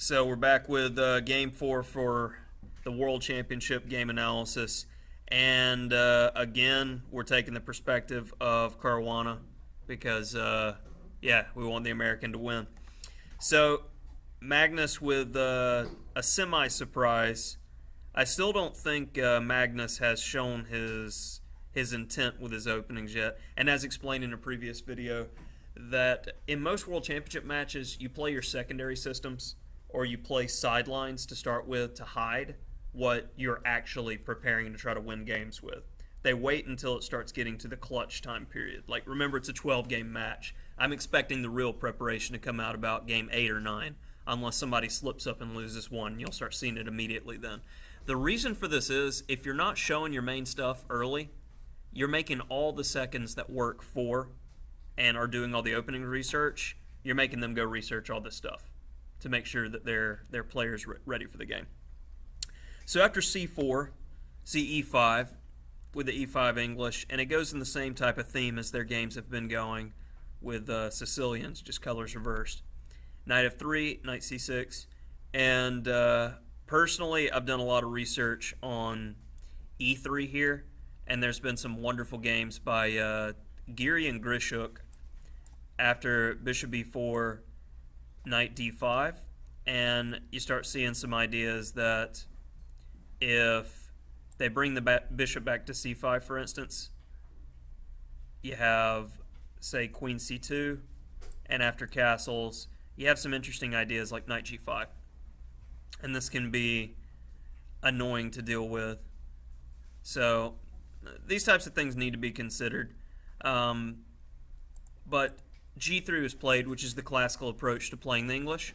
So we're back with game 4 for the World Championship game analysis. And again, we're taking the perspective of Caruana because, we want the American to win. So Magnus with a semi-surprise. I still don't think Magnus has shown his intent with his openings yet. And as explained in a previous video, that in most World Championship matches, you play your secondary systems or you play sidelines to start with to hide what you're actually preparing to try to win games with. They wait until it starts getting to the clutch time period. Like, remember, it's a 12-game match. I'm expecting the real preparation to come out about game 8 or 9, unless somebody slips up and loses one. You'll start seeing it immediately then. The reason for this is, if you're not showing your main stuff early, you're making all the seconds that work for and are doing all the opening research, you're making them go research all this stuff to make sure that their players ready for the game. So after C4, see E5 with the E5 English, and it goes in the same type of theme as their games have been going with Sicilians, just colors reversed. Knight F3, Knight C6, and personally, I've done a lot of research on E3 here, and there's been some wonderful games by Geary and Grishuk after Bishop B4, Knight D5, and you start seeing some ideas that if they bring the bishop back to C5, for instance, you have, say, Queen C2, and after castles, you have some interesting ideas like Knight G5. And this can be annoying to deal with. So these types of things need to be considered. But G3 was played, which is the classical approach to playing the English.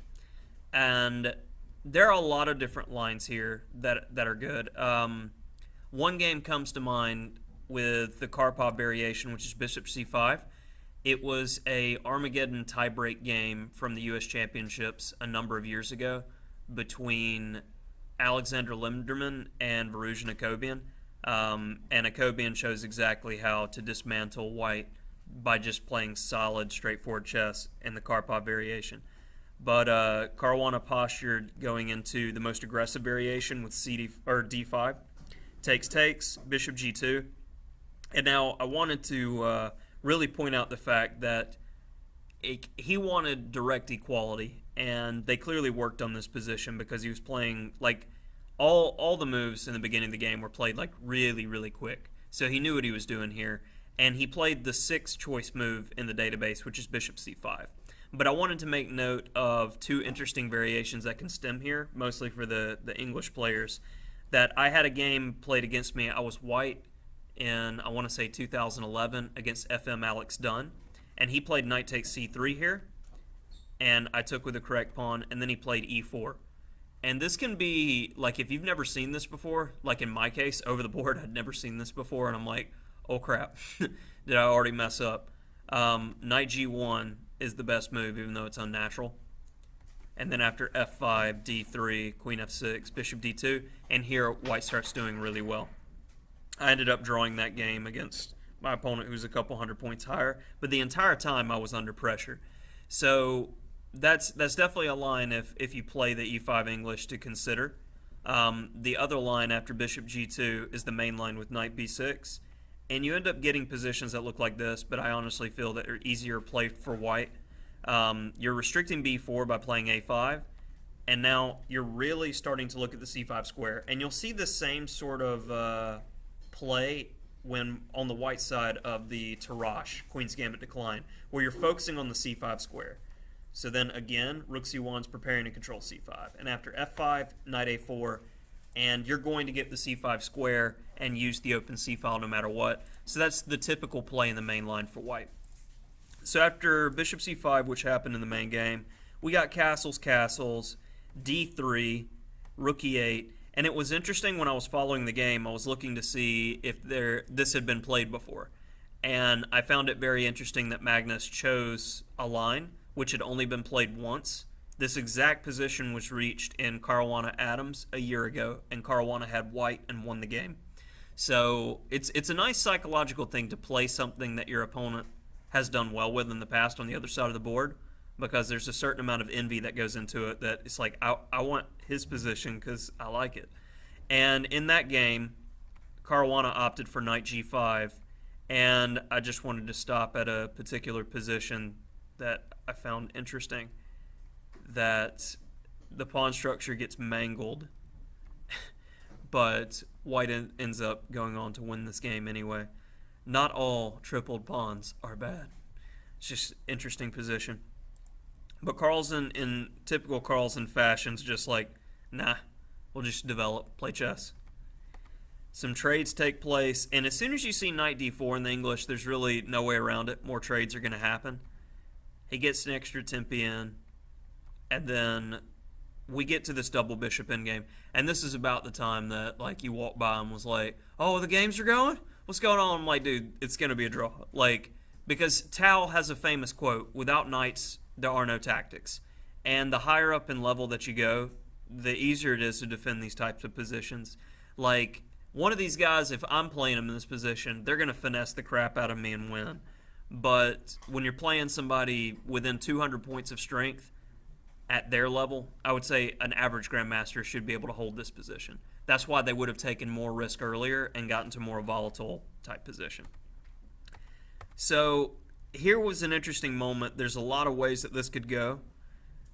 And there are a lot of different lines here that are good. One game comes to mind with the Karpov variation, which is Bishop C5. It was a Armageddon tiebreak game from the U.S. Championships a number of years ago between Alexander Linderman and Varuzhin Akobian. And Akobian shows exactly how to dismantle white by just playing solid, straightforward chess in the Karpov variation. But Caruana postured going into the most aggressive variation with D5. Takes, Bishop G2. And now I wanted to really point out the fact that he wanted direct equality, and they clearly worked on this position because he was playing, like, all the moves in the beginning of the game were played, like, really, really quick. So he knew what he was doing here, and he played the sixth choice move in the database, which is Bishop C5. But I wanted to make note of two interesting variations that can stem here, mostly for the English players, that I had a game played against me. I was white in, I want to say, 2011 against FM Alex Dunn, and he played knight takes C3 here, and I took with the correct pawn, and then he played E4. And this can be, like, if you've never seen this before, like in my case, over the board, I'd never seen this before, and I'm like, oh crap, did I already mess up? Knight G1 is the best move, even though it's unnatural. And then after F5, D3, Queen F6, Bishop D2, and here white starts doing really well. I ended up drawing that game against my opponent, who's a couple hundred points higher, but the entire time I was under pressure. So that's definitely a line if you play the E5 English to consider. The other line after Bishop G2 is the main line with Knight B6, and you end up getting positions that look like this, but I honestly feel that are easier play for white. You're restricting B4 by playing A5, and now you're really starting to look at the C5 square, and you'll see the same sort of play when on the white side of the Tarrasch, Queen's Gambit Decline, where you're focusing on the C5 square. So then again, Rook C1 is preparing to control C5, and after F5, Knight A4, and you're going to get the C5 square and use the open C file no matter what. So that's the typical play in the main line for white. So after Bishop C5, which happened in the main game, we got castles, D3, Rook E8, and it was interesting when I was following the game, I was looking to see if this had been played before. And I found it very interesting that Magnus chose a line which had only been played once. This exact position was reached in Caruana Adams a year ago, and Caruana had white and won the game. So it's a nice psychological thing to play something that your opponent has done well with in the past on the other side of the board, because there's a certain amount of envy that goes into it that it's like, I want his position because I like it. And in that game, Caruana opted for knight g5, and I just wanted to stop at a particular position that I found interesting, that the pawn structure gets mangled, but white ends up going on to win this game anyway. Not all tripled pawns are bad. It's just interesting position. But Carlsen, in typical Carlsen fashion, is just like, nah, we'll just develop, play chess. Some trades take place, and as soon as you see knight d4 in the English, there's really no way around it. More trades are going to happen. He gets an extra tempi in, and then we get to this double bishop endgame. And this is about the time that, like, you walk by and was like, oh, the games are going? What's going on? I'm like, dude, it's going to be a draw. Like, because Tao has a famous quote, without knights, there are no tactics. And the higher up in level that you go, the easier it is to defend these types of positions. Like, one of these guys, if I'm playing them in this position, they're going to finesse the crap out of me and win. But when you're playing somebody within 200 points of strength at their level, I would say an average grandmaster should be able to hold this position. That's why they would have taken more risk earlier and gotten to more volatile type position. So here was an interesting moment. There's a lot of ways that this could go.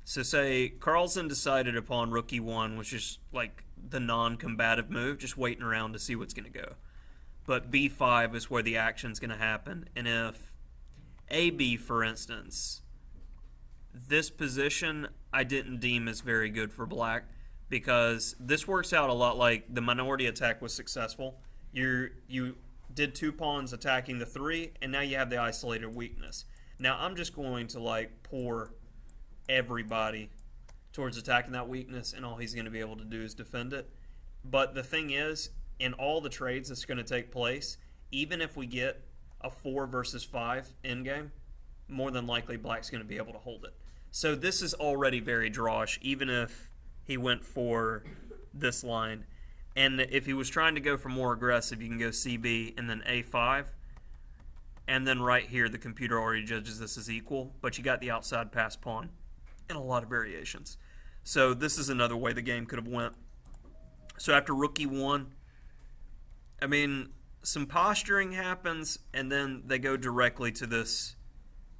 So say Carlsen decided upon rook e1, which is like the non-combative move, just waiting around to see what's going to go. But b5 is where the action's going to happen. And if AB, for instance, this position I didn't deem as very good for black, because this works out a lot like the minority attack was successful. You did 2 pawns attacking the 3, and now you have the isolated weakness. Now I'm just going to like pour everybody towards attacking that weakness, and all he's going to be able to do is defend it. But the thing is, in all the trades that's going to take place, even if we get a 4 versus 5 endgame, more than likely black's going to be able to hold it. So this is already very drawish, even if he went for this line. And if he was trying to go for more aggressive, you can go CB and then A5. And then right here, the computer already judges this as equal, but you got the outside pass pawn and a lot of variations. So this is another way the game could have went. So after rook e1, I mean, some posturing happens, and then they go directly to this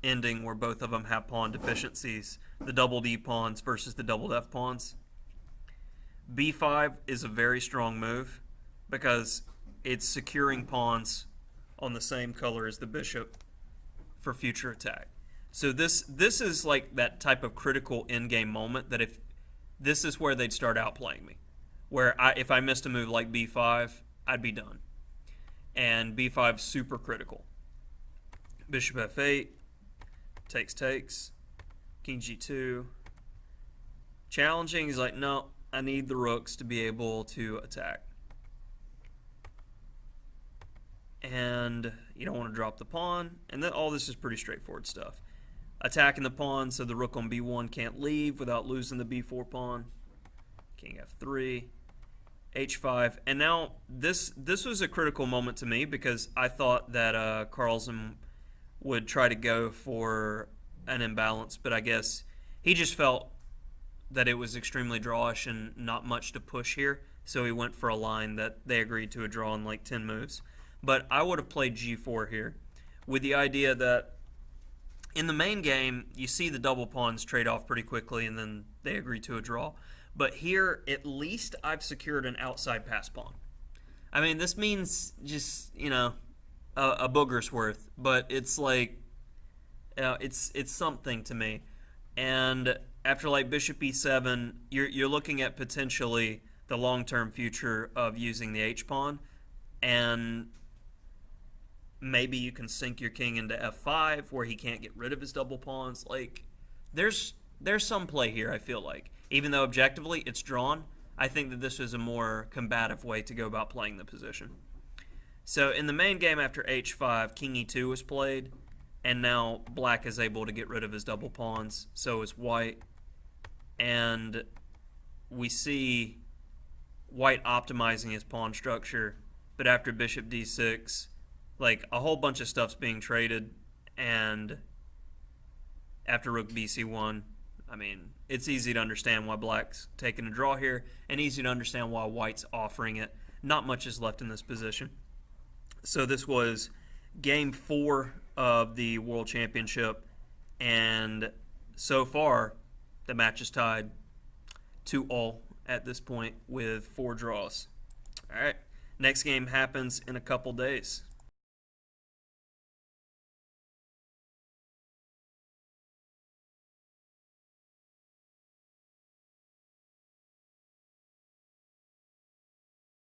ending where both of them have pawn deficiencies, the doubled E pawns versus the doubled F pawns. B5 is a very strong move because it's securing pawns on the same color as the bishop for future attack. So this is like that type of critical endgame moment that if this is where they'd start outplaying me, where if I missed a move like B5, I'd be done. And B5 is super critical. Bishop F8, takes, King G2. Challenging, he's like, no, I need the rooks to be able to attack. And you don't want to drop the pawn, and then all this is pretty straightforward stuff. Attacking the pawn so the rook on B1 can't leave without losing the B4 pawn. King F3, H5, and now this was a critical moment to me because I thought that Carlsen would try to go for an imbalance, but I guess he just felt that it was extremely drawish and not much to push here, so he went for a line that they agreed to a draw in like 10 moves. But I would have played G4 here with the idea that in the main game, you see the double pawns trade off pretty quickly and then they agree to a draw. But here, at least I've secured an outside pass pawn. I mean, this means just, you know, a booger's worth, but it's like, it's something to me. And after like bishop e7, you're looking at potentially the long-term future of using the h-pawn, and maybe you can sink your king into f5 where he can't get rid of his double pawns. Like, there's some play here, I feel like. Even though objectively it's drawn, I think that this is a more combative way to go about playing the position. So in the main game after h5, king e2 was played, and now black is able to get rid of his double pawns, so is white. And we see white optimizing his pawn structure, but after bishop d6, like a whole bunch of stuff's being traded, and after rook bc1. I mean, it's easy to understand why black's taking a draw here, and easy to understand why white's offering it. Not much is left in this position. So this was game 4 of the World Championship, and so far the match is tied 2-2 at this point with 4 draws. All right, next game happens in a couple days.